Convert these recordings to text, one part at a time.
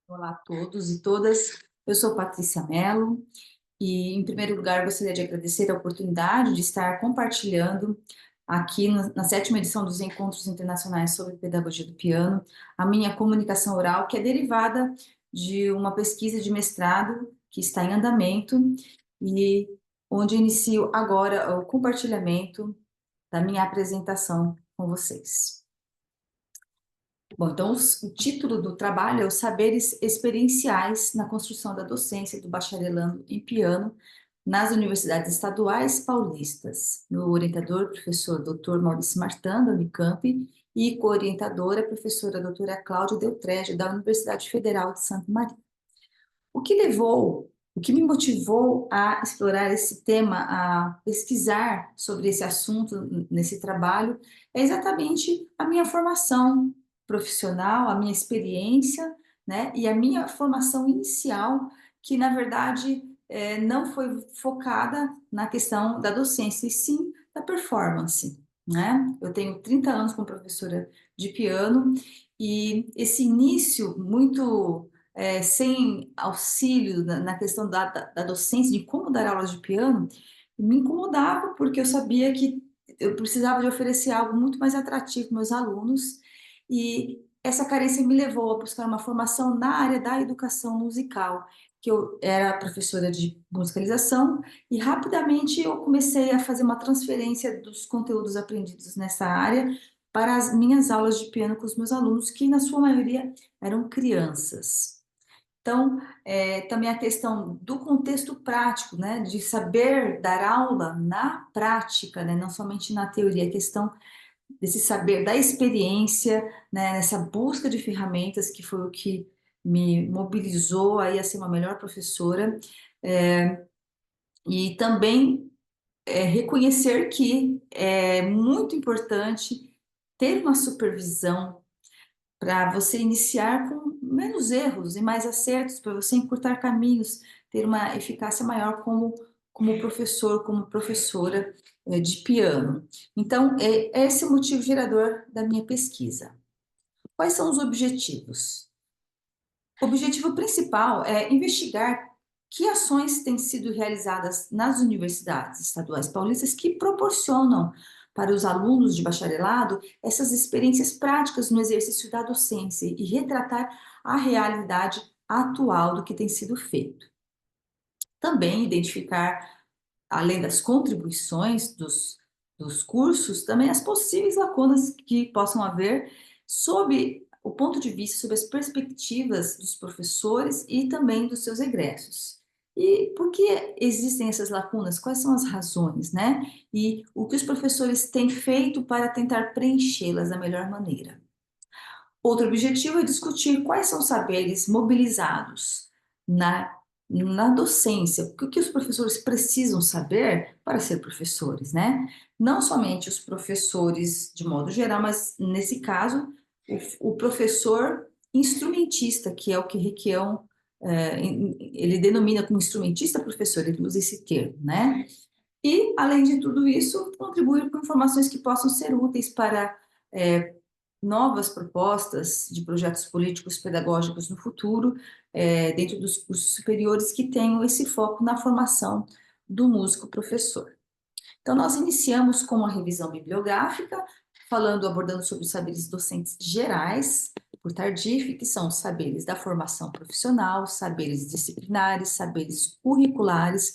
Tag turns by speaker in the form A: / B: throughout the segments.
A: Olá a todos e todas. Eu sou Patrícia Mello e, em primeiro lugar, gostaria de agradecer a oportunidade de estar compartilhando aqui na sétima edição dos Encontros Internacionais sobre Pedagogia do Piano, a minha comunicação oral, que é derivada de uma pesquisa de mestrado que está em andamento e onde inicio agora o compartilhamento da minha apresentação com vocês. Bom, então o título do trabalho é Os Saberes Experienciais na Construção da Docência do Bacharelando em Piano nas Universidades Estaduais Paulistas. Meu orientador, professor Dr. Maurício Martã, da Unicamp, e co-orientadora, professora doutora Cláudia Deltrege, da Universidade Federal de Santa Maria. O que me motivou a explorar esse tema, a pesquisar sobre esse assunto nesse trabalho, é exatamente a minha formação profissional, a minha experiência, né, e a minha formação inicial, que na verdade não foi focada na questão da docência, e sim da performance, né? Eu tenho 30 anos como professora de piano, e esse início muito sem auxílio na questão da docência, de como dar aulas de piano, me incomodava, porque eu sabia que eu precisava de oferecer algo muito mais atrativo para meus alunos, e essa carência me levou a buscar uma formação na área da educação musical, que eu era professora de musicalização, e rapidamente eu comecei a fazer uma transferência dos conteúdos aprendidos nessa área para as minhas aulas de piano com os meus alunos, que na sua maioria eram crianças. Então, também a questão do contexto prático, né, de saber dar aula na prática, né, não somente na teoria, a questão desse saber da experiência, né, nessa busca de ferramentas, que foi o que me mobilizou aí a ser uma melhor professora, e também reconhecer que é muito importante ter uma supervisão para você iniciar com menos erros e mais acertos, para você encurtar caminhos, ter uma eficácia maior como professor, como professora de piano. Então, esse é o motivo gerador da minha pesquisa. Quais são os objetivos? O objetivo principal é investigar que ações têm sido realizadas nas universidades estaduais paulistas que proporcionam para os alunos de bacharelado essas experiências práticas no exercício da docência e retratar a realidade atual do que tem sido feito. Também identificar, além das contribuições dos cursos, também as possíveis lacunas que possam haver sob o ponto de vista, sobre as perspectivas dos professores e também dos seus egressos. E por que existem essas lacunas? Quais são as razões, né? E o que os professores têm feito para tentar preenchê-las da melhor maneira. Outro objetivo é discutir quais são os saberes mobilizados na docência, o que os professores precisam saber para ser professores, né? Não somente os professores de modo geral, mas nesse caso, o professor instrumentista, que é o que Requião, ele denomina como instrumentista professor, ele usa esse termo, né? E, além de tudo isso, contribuir com informações que possam ser úteis para novas propostas de projetos políticos pedagógicos no futuro, dentro dos cursos superiores que tenham esse foco na formação do músico professor. Então, nós iniciamos com uma revisão bibliográfica, abordando sobre os saberes docentes gerais, por Tardif, que são os saberes da formação profissional, saberes disciplinares, saberes curriculares,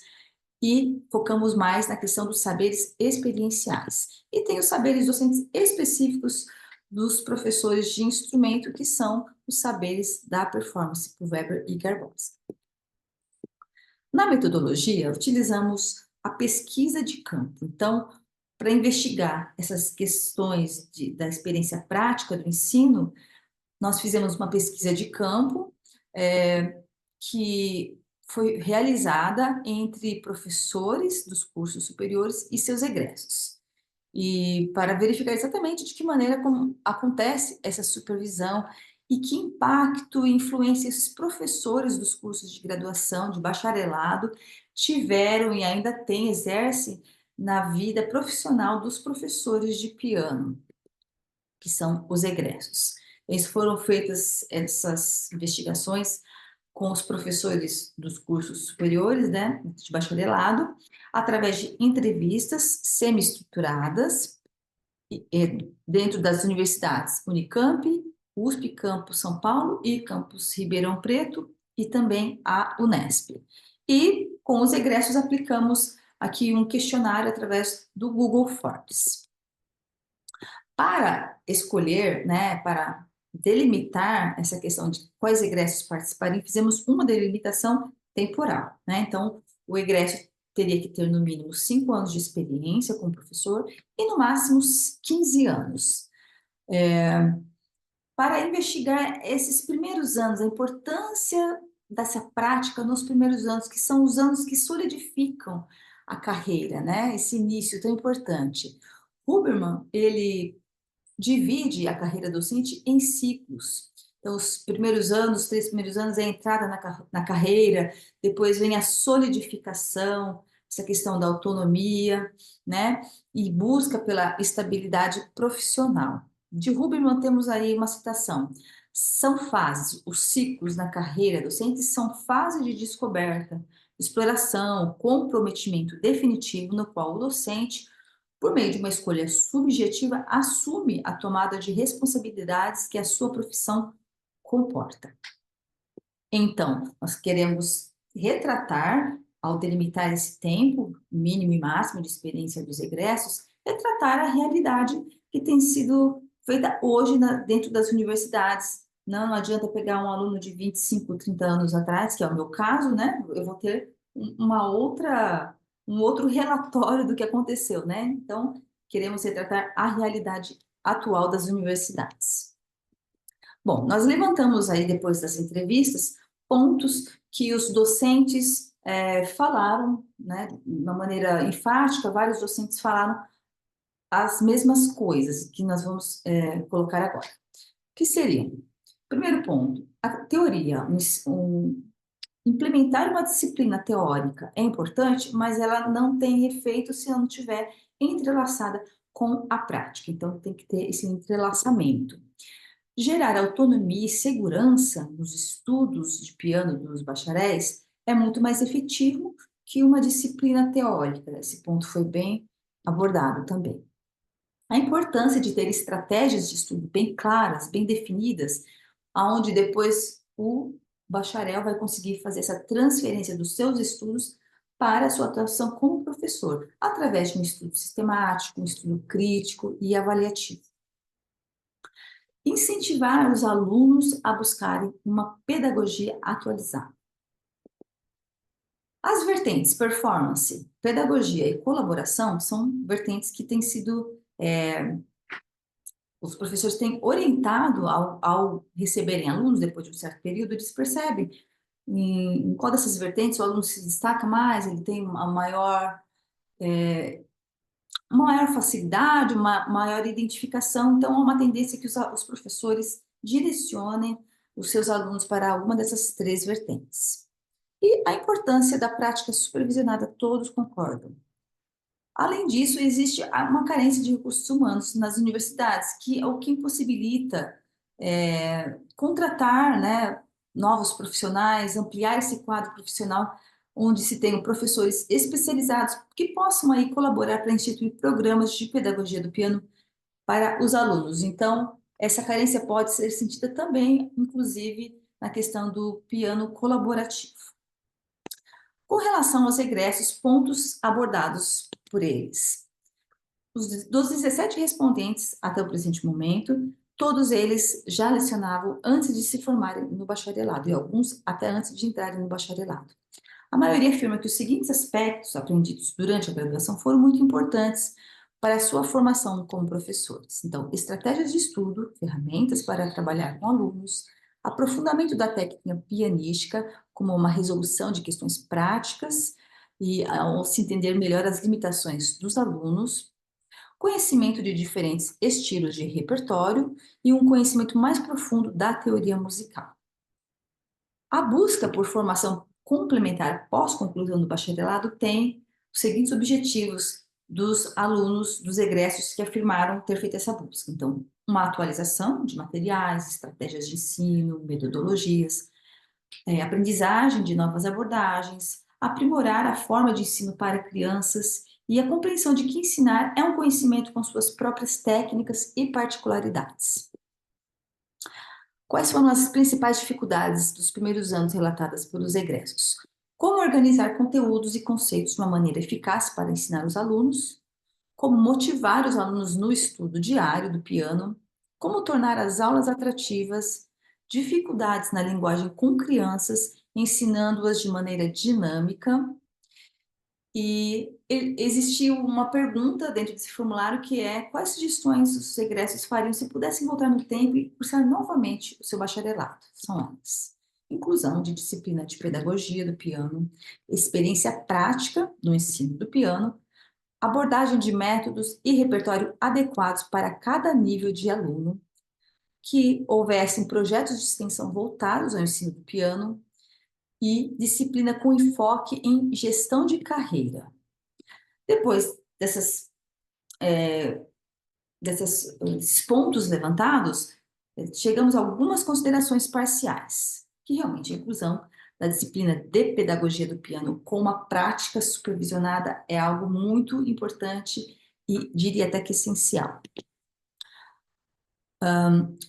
A: e focamos mais na questão dos saberes experienciais. E tem os saberes docentes específicos dos professores de instrumento, que são os saberes da performance, por Weber e Garbowski. Na metodologia, utilizamos a pesquisa de campo. Então, para investigar essas questões da experiência prática do ensino, nós fizemos uma pesquisa de campo, que foi realizada entre professores dos cursos superiores e seus egressos. E para verificar exatamente de que maneira como acontece essa supervisão e que impacto e influência esses professores dos cursos de graduação, de bacharelado, tiveram e ainda têm, exercem na vida profissional dos professores de piano, que são os egressos. Eles foram feitas essas investigações com os professores dos cursos superiores, né, de bacharelado, através de entrevistas semi-estruturadas dentro das universidades Unicamp, USP, Campus São Paulo e Campus Ribeirão Preto e também a Unesp. E com os egressos aplicamos aqui um questionário através do Google Forms. Para escolher, né, para delimitar essa questão de quais egressos participarem, fizemos uma delimitação temporal, né? Então, o egresso teria que ter no mínimo 5 anos de experiência como professor e no máximo 15 anos. Para investigar esses primeiros anos, a importância dessa prática nos primeiros anos, que são os anos que solidificam a carreira, né? Esse início tão importante. Huberman, ele divide a carreira docente em ciclos. Então, os primeiros anos, os 3 primeiros anos é a entrada na carreira, depois vem a solidificação, essa questão da autonomia, né? E busca pela estabilidade profissional. De Huberman temos aí uma citação. São fases, os ciclos na carreira docente são fases de descoberta, exploração, comprometimento definitivo no qual o docente, por meio de uma escolha subjetiva, assume a tomada de responsabilidades que a sua profissão comporta. Então, nós queremos retratar, ao delimitar esse tempo mínimo e máximo de experiência dos egressos, retratar a realidade que tem sido feita hoje dentro das universidades. Não adianta pegar um aluno de 25, 30 anos atrás, que é o meu caso, né? Eu vou ter um outro relatório do que aconteceu, né? Então, queremos retratar a realidade atual das universidades. Bom, nós levantamos aí, depois das entrevistas, pontos que os docentes falaram, né, de uma maneira enfática, vários docentes falaram as mesmas coisas que nós vamos colocar agora. Que seriam? Primeiro ponto, a teoria, implementar uma disciplina teórica é importante, mas ela não tem efeito se ela não estiver entrelaçada com a prática. Então, tem que ter esse entrelaçamento. Gerar autonomia e segurança nos estudos de piano dos bacharéis é muito mais efetivo que uma disciplina teórica. Esse ponto foi bem abordado também. A importância de ter estratégias de estudo bem claras, bem definidas, aonde depois o bacharel vai conseguir fazer essa transferência dos seus estudos para a sua atuação como professor, através de um estudo sistemático, um estudo crítico e avaliativo. Incentivar os alunos a buscarem uma pedagogia atualizada. As vertentes performance, pedagogia e colaboração são vertentes que têm sido os professores têm orientado ao receberem alunos depois de um certo período, eles percebem em qual dessas vertentes o aluno se destaca mais, ele tem uma maior facilidade, uma maior identificação. Então, há uma tendência que os professores direcionem os seus alunos para alguma dessas 3 vertentes. E a importância da prática supervisionada, todos concordam. Além disso, existe uma carência de recursos humanos nas universidades, que é o que impossibilita contratar, né, novos profissionais, ampliar esse quadro profissional, onde se tenham professores especializados que possam aí colaborar para instituir programas de pedagogia do piano para os alunos. Então, essa carência pode ser sentida também, inclusive, na questão do piano colaborativo. Com relação aos egressos, pontos abordados por eles. Dos 17 respondentes até o presente momento, todos eles já lecionavam antes de se formarem no bacharelado, e alguns até antes de entrarem no bacharelado. A maioria afirma que os seguintes aspectos aprendidos durante a graduação foram muito importantes para a sua formação como professores. Então, estratégias de estudo, ferramentas para trabalhar com alunos, aprofundamento da técnica pianística como uma resolução de questões práticas e ao se entender melhor as limitações dos alunos, conhecimento de diferentes estilos de repertório e um conhecimento mais profundo da teoria musical. A busca por formação complementar pós-conclusão do bacharelado tem os seguintes objetivos dos alunos, dos egressos que afirmaram ter feito essa busca. Então, uma atualização de materiais, estratégias de ensino, metodologias, aprendizagem de novas abordagens, aprimorar a forma de ensino para crianças e a compreensão de que ensinar é um conhecimento com suas próprias técnicas e particularidades. Quais foram as principais dificuldades dos primeiros anos relatadas pelos egressos? Como organizar conteúdos e conceitos de uma maneira eficaz para ensinar os alunos? Como motivar os alunos no estudo diário do piano? Como tornar as aulas atrativas? Dificuldades na linguagem com crianças, ensinando-as de maneira dinâmica. E existiu uma pergunta dentro desse formulário que é: quais sugestões os egressos fariam se pudessem voltar no tempo e cursar novamente o seu bacharelado? São elas: inclusão de disciplina de pedagogia do piano, experiência prática no ensino do piano, abordagem de métodos e repertório adequados para cada nível de aluno, que houvessem projetos de extensão voltados ao ensino do piano e disciplina com enfoque em gestão de carreira. Depois desses pontos levantados, chegamos a algumas considerações parciais, que realmente a inclusão da disciplina de pedagogia do piano com uma prática supervisionada é algo muito importante e diria até que essencial.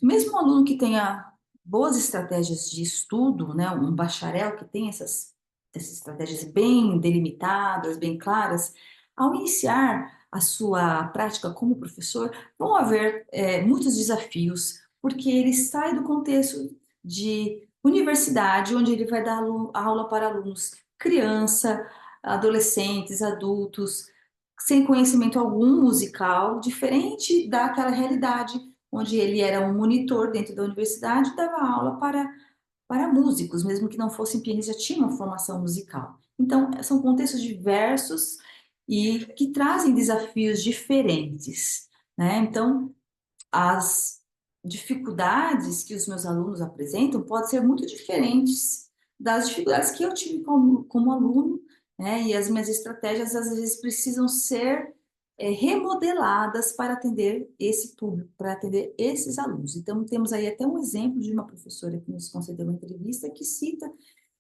A: Mesmo um aluno que tenha boas estratégias de estudo, né, um bacharel que tem essas estratégias bem delimitadas, bem claras, ao iniciar a sua prática como professor, vão haver muitos desafios, porque ele sai do contexto de universidade, onde ele vai dar aula para alunos criança, adolescentes, adultos, sem conhecimento algum musical, diferente daquela realidade onde ele era um monitor dentro da universidade e dava aula para músicos, mesmo que não fossem pianistas, já tinham uma formação musical. Então, são contextos diversos e que trazem desafios diferentes, né? Então, as dificuldades que os meus alunos apresentam podem ser muito diferentes das dificuldades que eu tive como aluno, né? E as minhas estratégias, às vezes, precisam ser remodeladas para atender esse público, para atender esses alunos. Então, temos aí até um exemplo de uma professora que nos concedeu uma entrevista que cita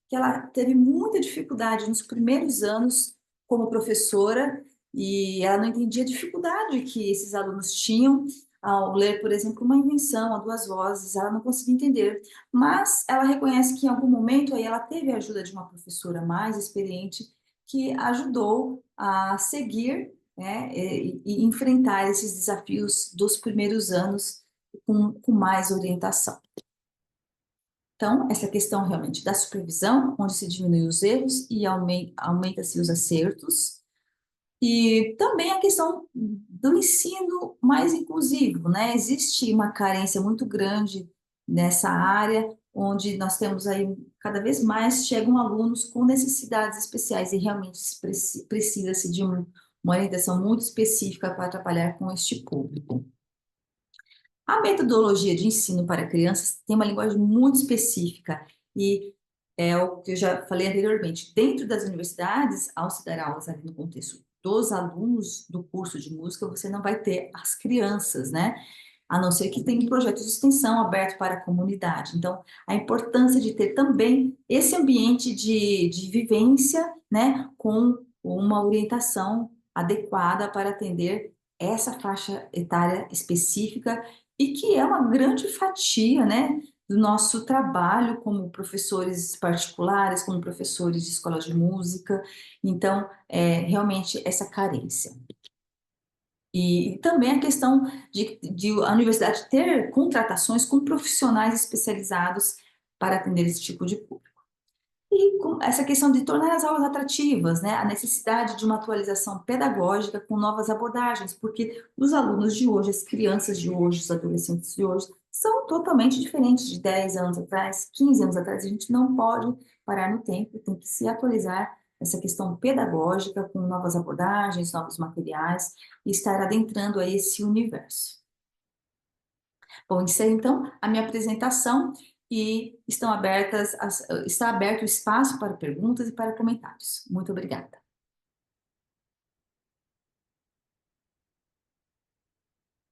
A: que ela teve muita dificuldade nos primeiros anos como professora e ela não entendia a dificuldade que esses alunos tinham ao ler, por exemplo, uma invenção a duas vozes, ela não conseguia entender, mas ela reconhece que em algum momento aí ela teve a ajuda de uma professora mais experiente que ajudou a seguir, né, e enfrentar esses desafios dos primeiros anos com mais orientação. Então, essa questão realmente da supervisão, onde se diminui os erros e aumenta-se os acertos, e também a questão do ensino mais inclusivo, né? Existe uma carência muito grande nessa área, onde nós temos aí cada vez mais chegam alunos com necessidades especiais e realmente precisa-se de uma orientação muito específica para trabalhar com este público. A metodologia de ensino para crianças tem uma linguagem muito específica e é o que eu já falei anteriormente. Dentro das universidades, ao se dar aulas ali no contexto dos alunos do curso de música, você não vai ter as crianças, né? A não ser que tenha projetos de extensão aberto para a comunidade. Então, a importância de ter também esse ambiente de vivência, né, com uma orientação adequada para atender essa faixa etária específica e que é uma grande fatia, né, do nosso trabalho como professores particulares, como professores de escola de música. Então, realmente essa carência. E também a questão de a universidade ter contratações com profissionais especializados para atender esse tipo de público. E com essa questão de tornar as aulas atrativas, né? A necessidade de uma atualização pedagógica com novas abordagens, porque os alunos de hoje, as crianças de hoje, os adolescentes de hoje, são totalmente diferentes de 10 anos atrás, 15 anos atrás. A gente não pode parar no tempo, tem que se atualizar essa questão pedagógica com novas abordagens, novos materiais e estar adentrando a esse universo. Bom, encerro então a minha apresentação e está aberto o espaço para perguntas e para comentários. Muito obrigada.